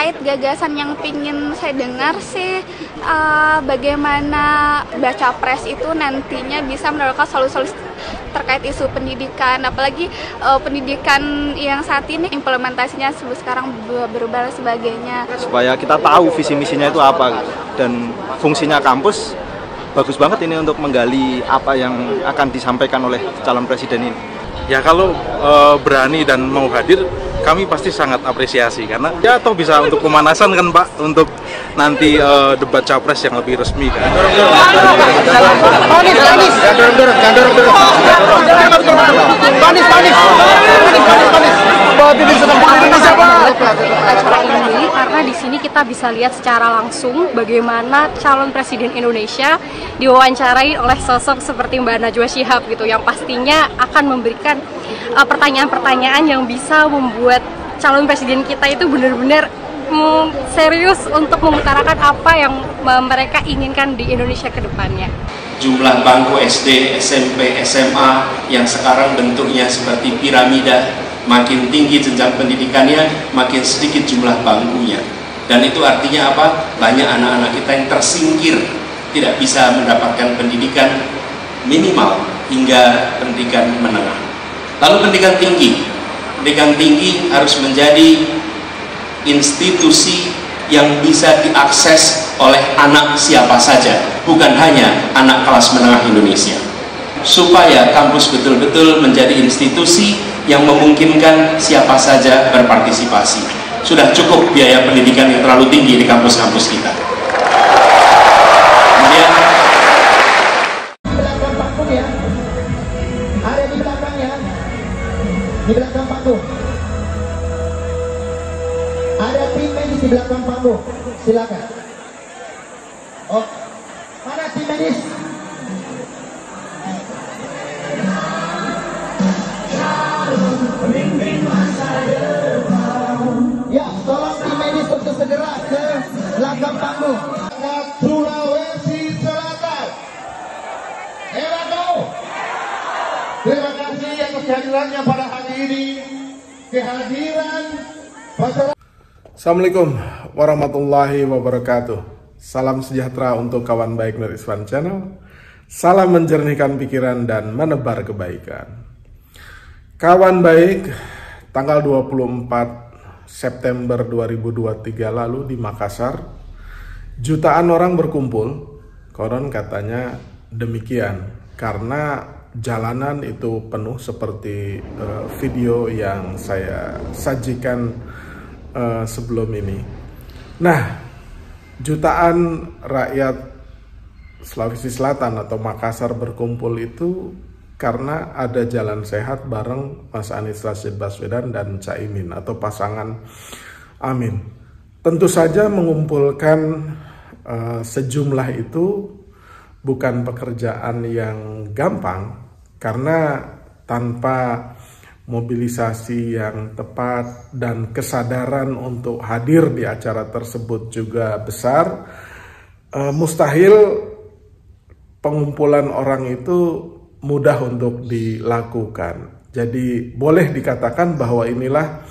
terkait gagasan yang pingin saya dengar sih, bagaimana baca pres itu nantinya bisa menawarkan solusi terkait isu pendidikan, apalagi pendidikan yang saat ini implementasinya sekarang berubah dan sebagainya. Supaya kita tahu visi misinya itu apa dan fungsinya kampus, bagus banget ini untuk menggali apa yang akan disampaikan oleh calon presiden ini. Ya kalau berani dan mau hadir, kami pasti sangat apresiasi karena ya toh bisa untuk pemanasan kan Pak, untuk nanti debat capres yang lebih resmi kan. Acara ini karena di sini kita bisa lihat secara langsung bagaimana calon presiden Indonesia diwawancarai oleh sosok seperti Mbak Najwa Shihab gitu, yang pastinya akan memberikan pertanyaan-pertanyaan yang bisa membuat calon presiden kita itu benar-benar serius untuk mengutarakan apa yang mereka inginkan di Indonesia ke depannya. Jumlah bangku SD, SMP, SMA yang sekarang bentuknya seperti piramida, makin tinggi jenjang pendidikannya, makin sedikit jumlah bangkunya. Dan itu artinya apa? Banyak anak-anak kita yang tersingkir, tidak bisa mendapatkan pendidikan minimal hingga pendidikan menengah. Lalu pendidikan tinggi harus menjadi institusi yang bisa diakses oleh anak siapa saja, bukan hanya anak kelas menengah Indonesia. Supaya kampus betul-betul menjadi institusi yang memungkinkan siapa saja berpartisipasi. Sudah cukup biaya pendidikan yang terlalu tinggi di kampus-kampus kita. Kemudian ada di belakangnya, di belakang panggung. Ada tim medis di belakang panggung, silakan. Oh, mana tim medis? Ya, tolong tim medis untuk segera ke belakang panggung. Sulawesi Selatan. Terima kasih atas kehadirannya pada hari ini. Kehadiran masyarakat. Assalamualaikum warahmatullahi wabarakatuh. Salam sejahtera untuk kawan baik Nur Iswan Channel. Salam menjernihkan pikiran dan menebar kebaikan. Kawan baik, tanggal 24 September 2023 lalu di Makassar, jutaan orang berkumpul, konon katanya demikian, karena jalanan itu penuh seperti video yang saya sajikan sebelum ini. Nah, jutaan rakyat Sulawesi Selatan atau Makassar berkumpul itu karena ada jalan sehat bareng Mas Anies Rashid Baswedan dan Caimin atau pasangan Amin. Tentu saja mengumpulkan sejumlah itu bukan pekerjaan yang gampang, karena tanpa mobilisasi yang tepat dan kesadaran untuk hadir di acara tersebut juga besar, mustahil pengumpulan orang itu mudah untuk dilakukan. Jadi boleh dikatakan bahwa inilah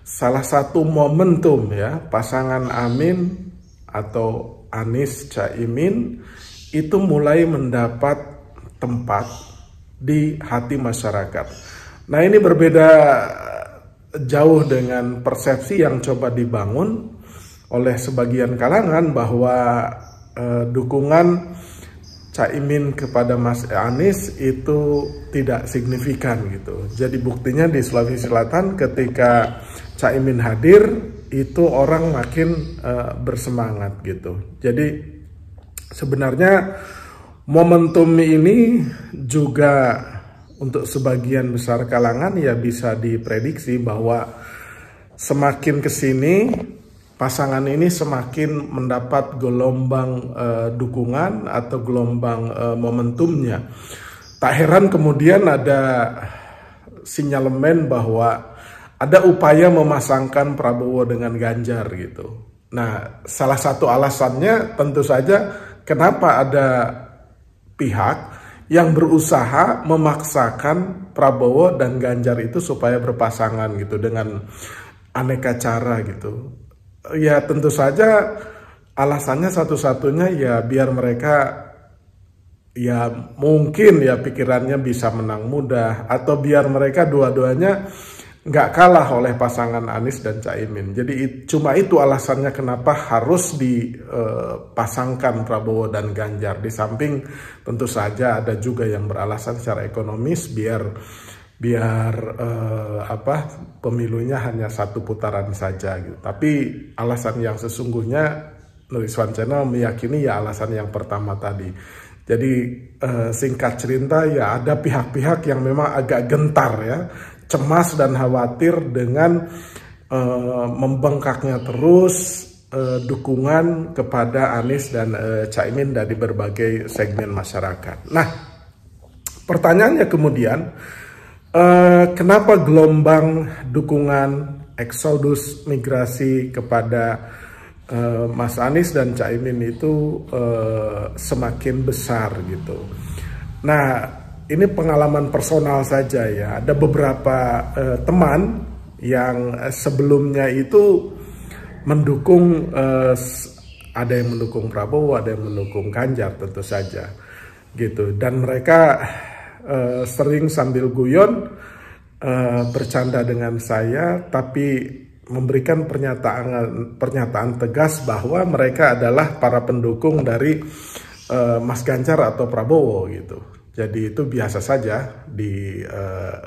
salah satu momentum ya, pasangan Amin atau Anies Caimin itu mulai mendapat tempat di hati masyarakat. Nah, ini berbeda jauh dengan persepsi yang coba dibangun oleh sebagian kalangan bahwa dukungan Caimin kepada Mas Anies itu tidak signifikan gitu. Jadi buktinya di Sulawesi Selatan ketika Caimin hadir itu orang makin bersemangat gitu. Jadi sebenarnya momentum ini juga untuk sebagian besar kalangan ya bisa diprediksi bahwa semakin kesini pasangan ini semakin mendapat gelombang dukungan atau gelombang momentumnya. Tak heran kemudian ada sinyalemen bahwa ada upaya memasangkan Prabowo dengan Ganjar gitu. Nah, salah satu alasannya tentu saja kenapa ada pihak yang berusaha memaksakan Prabowo dan Ganjar itu supaya berpasangan gitu dengan aneka cara gitu. ya tentu saja alasannya satu-satunya ya biar mereka ya mungkin ya pikirannya bisa menang mudah, atau biar mereka dua-duanya nggak kalah oleh pasangan Anies dan Caimin. Jadi cuma itu alasannya kenapa harus dipasangkan Prabowo dan Ganjar. Di samping tentu saja ada juga yang beralasan secara ekonomis biar pemilunya hanya satu putaran saja gitu. Tapi alasan yang sesungguhnya Nur Rizwan Channel meyakini ya alasan yang pertama tadi. Jadi singkat cerita ya ada pihak-pihak yang memang agak gentar ya, cemas dan khawatir dengan membengkaknya terus dukungan kepada Anies dan Caimin dari berbagai segmen masyarakat. Nah, pertanyaannya kemudian, kenapa gelombang dukungan eksodus migrasi kepada Mas Anies dan Caimin itu semakin besar gitu. Nah, ini pengalaman personal saja ya. Ada beberapa teman yang sebelumnya itu mendukung, ada yang mendukung Prabowo, ada yang mendukung Ganjar tentu saja gitu. Dan mereka sering sambil guyon bercanda dengan saya, tapi memberikan pernyataan tegas bahwa mereka adalah para pendukung dari Mas Ganjar atau Prabowo gitu. Jadi itu biasa saja di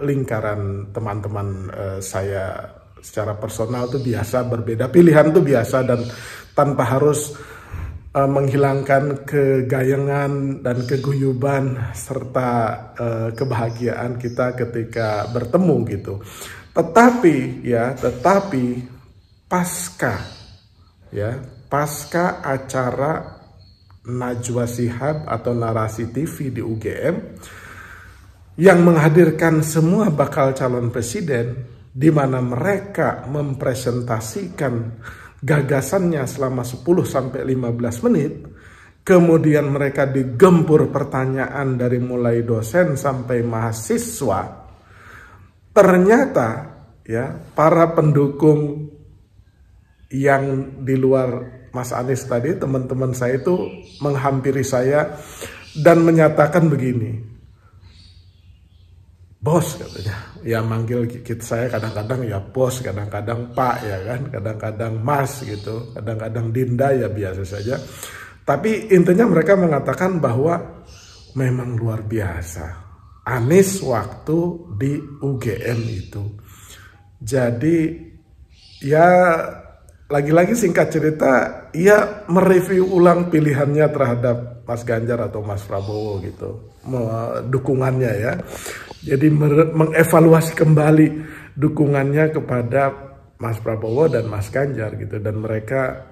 lingkaran teman-teman saya secara personal itu biasa, berbeda pilihan itu biasa, dan tanpa harus menghilangkan kegayangan dan keguyuban serta kebahagiaan kita ketika bertemu gitu. Tetapi pasca acara Najwa Shihab atau Narasi TV di UGM yang menghadirkan semua bakal calon presiden, di mana mereka mempresentasikan gagasannya selama 10-15 menit, kemudian mereka digempur pertanyaan dari mulai dosen sampai mahasiswa. Ternyata ya para pendukung yang di luar Mas Anies tadi, teman-teman saya itu menghampiri saya dan menyatakan begini, bos katanya, ya manggil saya kadang-kadang ya bos, kadang-kadang pak ya kan, kadang-kadang mas gitu, kadang-kadang Dinda ya biasa saja. Tapi intinya mereka mengatakan bahwa memang luar biasa Anies waktu di UGM itu. Jadi ya lagi-lagi singkat cerita, ia mereview ulang pilihannya terhadap Mas Ganjar atau Mas Prabowo gitu, dukungannya ya. Jadi mengevaluasi kembali dukungannya kepada Mas Prabowo dan Mas Ganjar gitu, dan mereka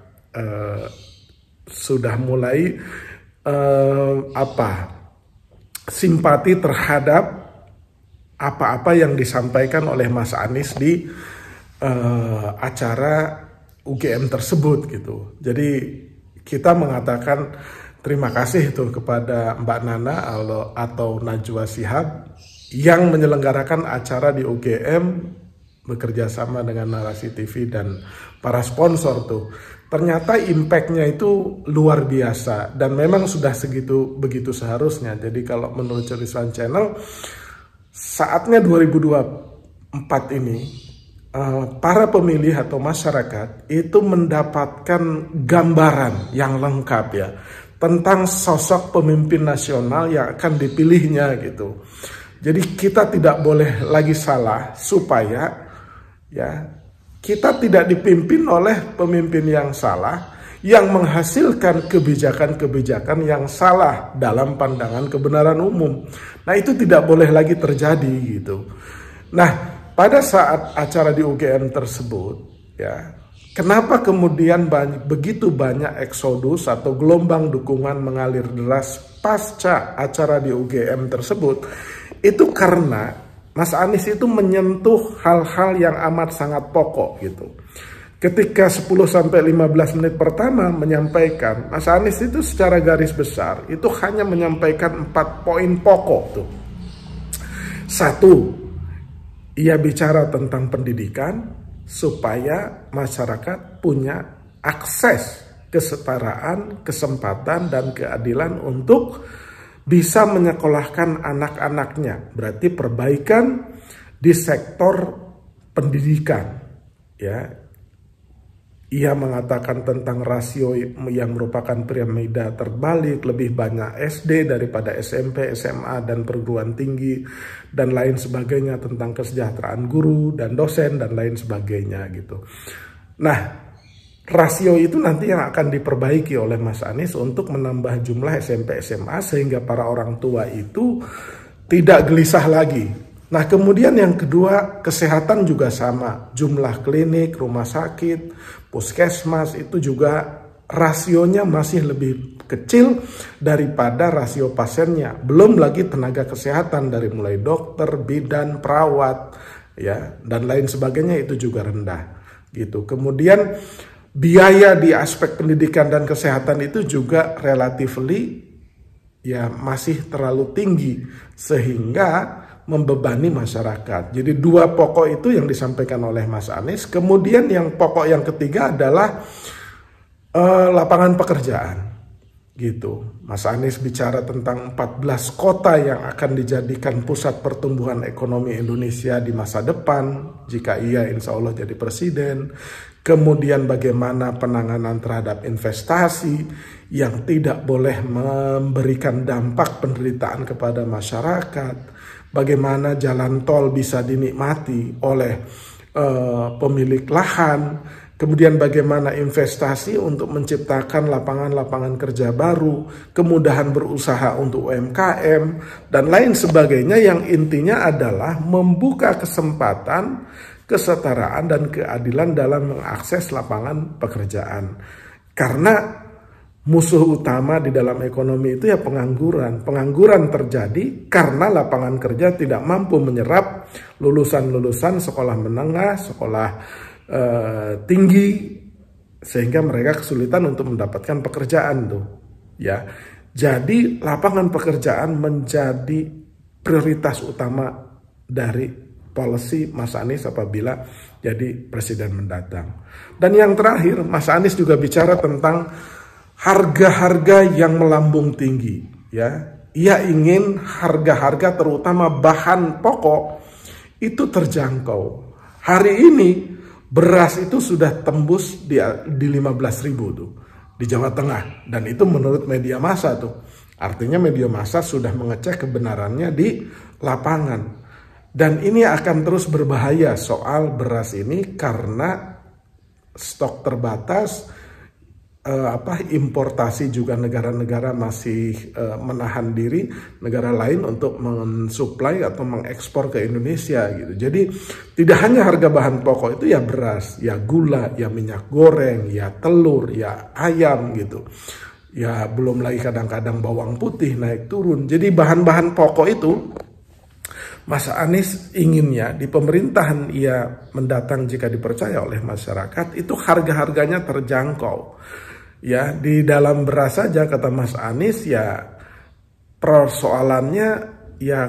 sudah mulai simpati terhadap apa-apa yang disampaikan oleh Mas Anies di acara UGM tersebut gitu. Jadi kita mengatakan terima kasih tuh kepada Mbak Nana atau Najwa Shihab yang menyelenggarakan acara di UGM bekerja sama dengan Narasi TV dan para sponsor tuh. Ternyata impact-nya itu luar biasa dan memang sudah begitu seharusnya. Jadi kalau menurut Nur Rizwan Channel, saatnya 2024 ini para pemilih atau masyarakat itu mendapatkan gambaran yang lengkap ya tentang sosok pemimpin nasional yang akan dipilihnya gitu. Jadi kita tidak boleh lagi salah supaya ya kita tidak dipimpin oleh pemimpin yang salah yang menghasilkan kebijakan-kebijakan yang salah dalam pandangan kebenaran umum. Nah, itu tidak boleh lagi terjadi gitu. Nah, pada saat acara di UGM tersebut ya, kenapa kemudian begitu banyak eksodus atau gelombang dukungan mengalir deras pasca acara di UGM tersebut? Itu karena Mas Anies itu menyentuh hal-hal yang amat sangat pokok gitu. Ketika 10-15 menit pertama menyampaikan, Mas Anies itu secara garis besar itu hanya menyampaikan 4 poin pokok tuh. 1, ia bicara tentang pendidikan supaya masyarakat punya akses kesetaraan, kesempatan, dan keadilan untuk bisa menyekolahkan anak-anaknya. Berarti perbaikan di sektor pendidikan. Ya, ia mengatakan tentang rasio yang merupakan piramida terbalik, lebih banyak SD daripada SMP, SMA, dan perguruan tinggi, dan lain sebagainya, tentang kesejahteraan guru dan dosen, dan lain sebagainya gitu. Nah, rasio itu nanti yang akan diperbaiki oleh Mas Anies untuk menambah jumlah SMP SMA sehingga para orang tua itu tidak gelisah lagi. Nah, kemudian yang kedua, kesehatan juga sama. Jumlah klinik, rumah sakit, puskesmas itu juga rasionya masih lebih kecil daripada rasio pasiennya. Belum lagi tenaga kesehatan dari mulai dokter, bidan, perawat, ya, dan lain sebagainya itu juga rendah gitu. Kemudian biaya di aspek pendidikan dan kesehatan itu juga relatively ya masih terlalu tinggi sehingga membebani masyarakat. Jadi dua pokok itu yang disampaikan oleh Mas Anies. Kemudian yang pokok yang ketiga adalah lapangan pekerjaan gitu. Mas Anies bicara tentang 14 kota yang akan dijadikan pusat pertumbuhan ekonomi Indonesia di masa depan jika ia insya Allah jadi presiden. Kemudian bagaimana penanganan terhadap investasi yang tidak boleh memberikan dampak penderitaan kepada masyarakat. Bagaimana jalan tol bisa dinikmati oleh pemilik lahan. Kemudian bagaimana investasi untuk menciptakan lapangan-lapangan kerja baru, kemudahan berusaha untuk UMKM, dan lain sebagainya yang intinya adalah membuka kesempatan, kesetaraan, dan keadilan dalam mengakses lapangan pekerjaan. Karena musuh utama di dalam ekonomi itu ya pengangguran. Pengangguran terjadi karena lapangan kerja tidak mampu menyerap lulusan-lulusan sekolah menengah, sekolah tinggi, sehingga mereka kesulitan untuk mendapatkan pekerjaan tuh. Ya, jadi lapangan pekerjaan menjadi prioritas utama dari policy Mas Anies apabila jadi presiden mendatang. Dan yang terakhir, Mas Anies juga bicara tentang harga-harga yang melambung tinggi. Ya, ia ingin harga-harga terutama bahan pokok itu terjangkau. Hari ini beras itu sudah tembus di 15.000 tuh di Jawa Tengah, dan itu menurut media massa tuh. Artinya media massa sudah mengecek kebenarannya di lapangan. Dan ini akan terus berbahaya soal beras ini karena stok terbatas, importasi juga negara-negara masih menahan diri negara lain untuk mensuplai atau mengekspor ke Indonesia gitu. Jadi tidak hanya harga bahan pokok itu ya beras, ya gula, ya minyak goreng, ya telur, ya ayam gitu. Ya belum lagi kadang-kadang bawang putih naik turun. Jadi bahan-bahan pokok itu Mas Anies inginnya di pemerintahan ia mendatang jika dipercaya oleh masyarakat itu harga-harganya terjangkau. Ya, di dalam beras saja kata Mas Anies ya persoalannya ya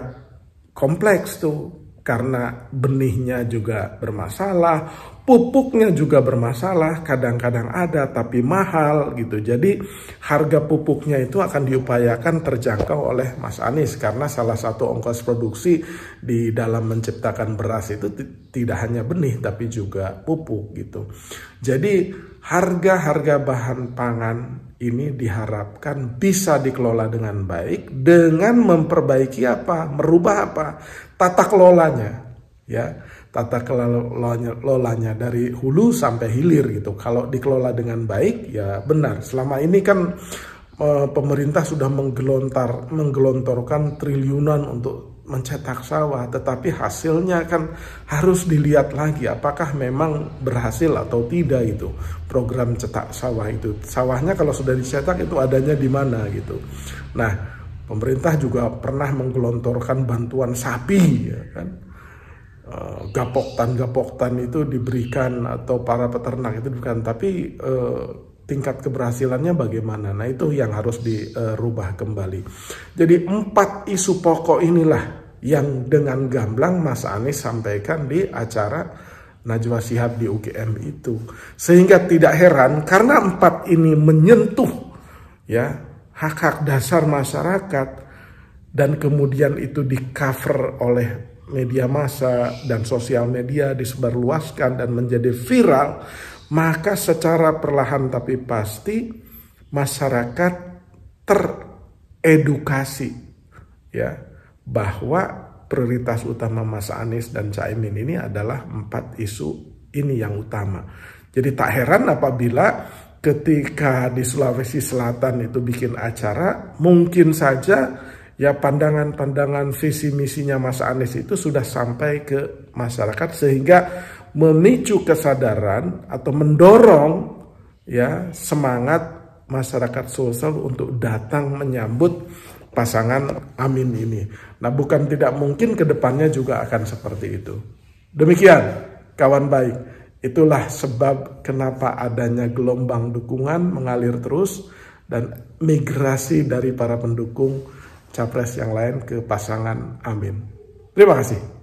kompleks tuh, karena benihnya juga bermasalah, pupuknya juga bermasalah, kadang-kadang ada tapi mahal gitu. Jadi harga pupuknya itu akan diupayakan terjangkau oleh Mas Anies karena salah satu ongkos produksi di dalam menciptakan beras itu tidak hanya benih tapi juga pupuk gitu. Jadi harga-harga bahan pangan ini diharapkan bisa dikelola dengan baik dengan memperbaiki apa? Merubah apa? Tata kelolanya. Ya, tata kelolanya dari hulu sampai hilir gitu. Kalau dikelola dengan baik ya benar. Selama ini kan pemerintah sudah menggelontorkan triliunan untuk mencetak sawah, tetapi hasilnya kan harus dilihat lagi apakah memang berhasil atau tidak itu program cetak sawah itu. Sawahnya kalau sudah dicetak itu adanya di mana gitu. Nah, pemerintah juga pernah menggelontorkan bantuan sapi ya kan. Gapoktan itu diberikan atau para peternak itu diberikan, tapi tingkat keberhasilannya bagaimana? Nah, itu yang harus dirubah kembali. Jadi 4 isu pokok inilah yang dengan gamblang Mas Anies sampaikan di acara Najwa Shihab di UGM itu. Sehingga tidak heran karena 4 ini menyentuh ya hak-hak dasar masyarakat dan kemudian itu di-cover oleh media massa dan sosial media, disebarluaskan dan menjadi viral, maka secara perlahan tapi pasti masyarakat teredukasi ya bahwa prioritas utama Mas Anies dan Caimin ini adalah 4 isu ini yang utama. Jadi tak heran apabila ketika di Sulawesi Selatan itu bikin acara, mungkin saja ya pandangan-pandangan visi misinya Mas Anies itu sudah sampai ke masyarakat sehingga memicu kesadaran atau mendorong ya semangat masyarakat Sulsel untuk datang menyambut pasangan Amin ini. Nah, bukan tidak mungkin ke depannya juga akan seperti itu. Demikian, kawan baik. Itulah sebab kenapa adanya gelombang dukungan mengalir terus dan migrasi dari para pendukung capres yang lain ke pasangan Amin. Terima kasih.